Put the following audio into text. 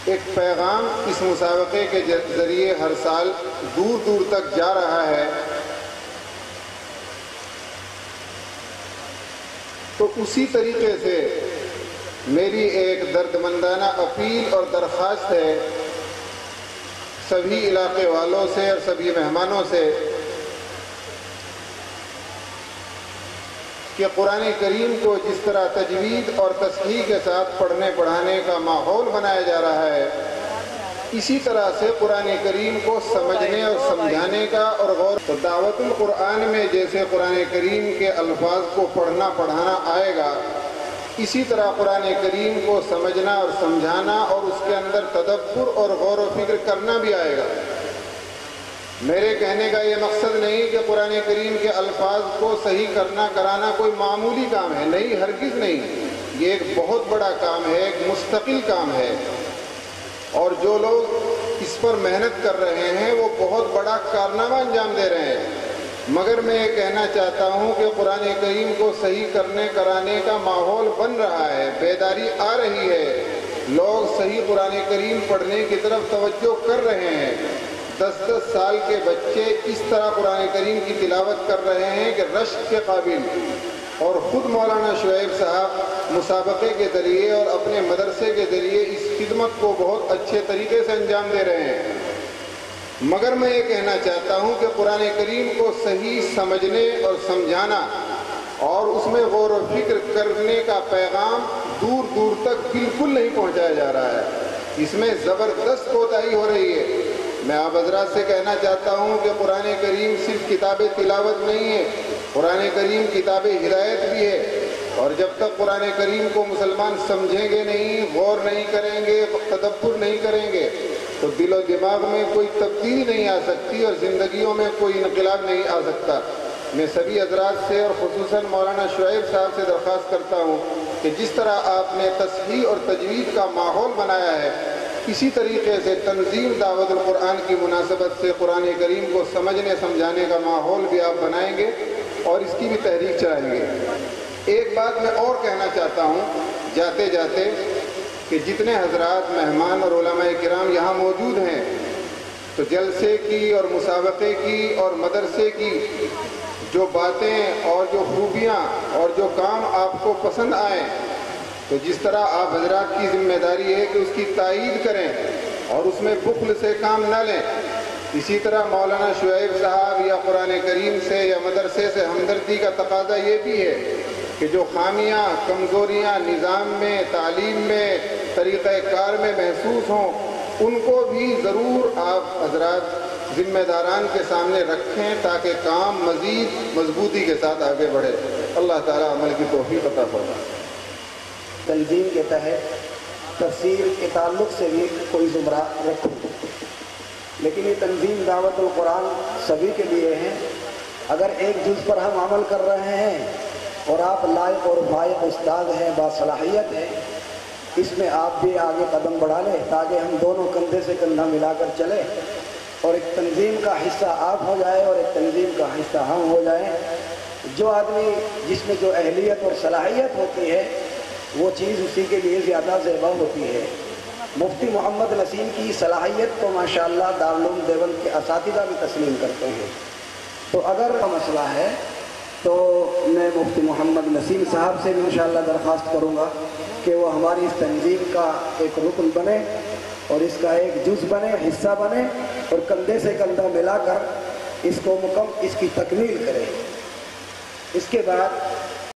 ایک پیغام اس مسابقے کے ذریعے ہر سال دور دور تک جا رہا ہے، تو اسی طریقے سے میری ایک دردمندانہ اپیل اور درخواست ہے سبھی علاقے والوں سے اور سبھی مہمانوں سے کہ قرآن کریم کو جس طرح تجوید اور تصحیح کے ساتھ پڑھنے پڑھانے کا ماحول بنایا جا رہا ہے، اسی طرح سے قرآن کریم کو سمجھنے اور سمجھانے کا اور غور دعوت القرآن میں جیسے قرآن کریم کے الفاظ کو پڑھنا پڑھانا آئے گا، اسی طرح قرآن کریم کو سمجھنا اور سمجھانا اور اس کے اندر تدبر اور غور و فکر کرنا بھی آئے گا۔ میرے کہنے کا یہ مقصد نہیں کہ قرآن کریم کے الفاظ کو صحیح کرنا کرانا کوئی معمولی کام ہے، نہیں، ہرگز نہیں، یہ ایک بہت بڑا کام ہے، ایک مستقل کام ہے، اور جو لوگ اس پر محنت کر رہے ہیں وہ بہت بڑا کارنامہ انجام دے رہے ہیں۔ مگر میں یہ کہنا چاہتا ہوں کہ قرآن کریم کو صحیح کرنے کرانے کا ماحول بن رہا ہے، بیداری آ رہی ہے، لوگ صحیح قرآن کریم پڑھنے کی طرف توجہ کر رہے ہیں۔ 10 سال کے بچے اس طرح قرآن کریم کی تلاوت کر رہے ہیں کہ رشک کے قابل، اور خود مولانا شعیب صاحب مسابقے کے ذریعے اور اپنے مدرسے کے ذریعے اس خدمت کو بہت اچھے طریقے سے انجام دے رہے ہیں۔ مگر میں یہ کہنا چاہتا ہوں کہ قرآن کریم کو صحیح سمجھنے اور سمجھانا اور اس میں غور و فکر کرنے کا پیغام دور دور تک بالکل نہیں پہنچایا جا رہا ہے، اس میں زبردست کوتاہی ہو رہی ہے۔ میں آپ حضرات سے کہنا چاہتا ہوں کہ قرآن کریم صرف کتاب تلاوت نہیں ہے، قرآن کریم کتاب ہدایت بھی ہے، اور جب تک قرآن کریم کو مسلمان سمجھیں گے نہیں، غور نہیں کریں گے، تدبر نہیں کریں گے، تو دل و دماغ میں کوئی تبدیلی نہیں آ سکتی اور زندگیوں میں کوئی انقلاب نہیں آ سکتا۔ میں سبھی حضرات سے اور خصوصاً مولانا شعیب صاحب سے درخواست کرتا ہوں کہ جس طرح آپ نے تصحیح اور تجوید کا ماحول بنایا ہے، اسی طریقے سے تنظیم دعوت القرآن کی مناسبت سے قرآن کریم کو سمجھنے سمجھانے کا ماحول بھی آپ بنائیں گے اور اس کی بھی تحریک چلائیں گے۔ ایک بات میں اور کہنا چاہتا ہوں جاتے جاتے کہ جتنے حضرات مہمان اور علماء کرام یہاں موجود ہیں، تو جلسے کی اور مسابقے کی اور مدرسے کی جو باتیں اور جو خوبیاں اور جو کام آپ کو پسند آئیں، تو جس طرح آپ حضرات کی ذمہ داری ہے کہ اس کی تائید کریں اور اس میں بخل سے کام نہ لیں، اسی طرح مولانا شعیب صاحب یا قرآن کریم سے یا مدرسے سے ہمدردی کا تقاضا یہ بھی ہے کہ جو خامیاں کمزوریاں نظام میں، تعلیم میں، طریقہ کار میں محسوس ہوں، ان کو بھی ضرور آپ حضرات ذمہ داران کے سامنے رکھیں تاکہ کام مزید مضبوطی کے ساتھ آگے بڑھے۔ اللہ تعالیٰ عمل کی توفیق عطا فرمائے۔ تنظیم کے تحت تفسیر کے تعلق سے بھی کوئی زمرہ رکھوں، لیکن یہ تنظیم دعوت القرآن سبھی کے لیے ہے۔ اگر ایک جز پر ہم عمل کر رہے ہیں اور آپ لائق اور فائق استاد ہیں، باصلاحیت ہیں، اس میں آپ بھی آگے قدم بڑھا لیں تاکہ ہم دونوں کندھے سے کندھا ملا کر چلیں اور ایک تنظیم کا حصہ آپ ہو جائے اور ایک تنظیم کا حصہ ہم ہو جائیں۔ جو آدمی جس میں جو اہلیت اور صلاحیت ہوتی ہے وہ چیز اسی کے لیے زیادہ زیبا ہوتی ہے۔ مفتی محمد نسیم کی صلاحیت کو ماشاءاللہ دارالعلوم دیوبند کے اساتذہ بھی تسلیم کرتے ہیں۔ تو اگر مسئلہ ہے تو میں مفتی محمد نسیم صاحب سے بھی انشاءاللہ درخواست کروں گا کہ وہ ہماری اس تنظیم کا ایک رکن بنے اور اس کا ایک جز بنے، حصہ بنے، اور کندھے سے کندھا ملا کر اس کو اس کی تکمیل کرے۔ اس کے بعد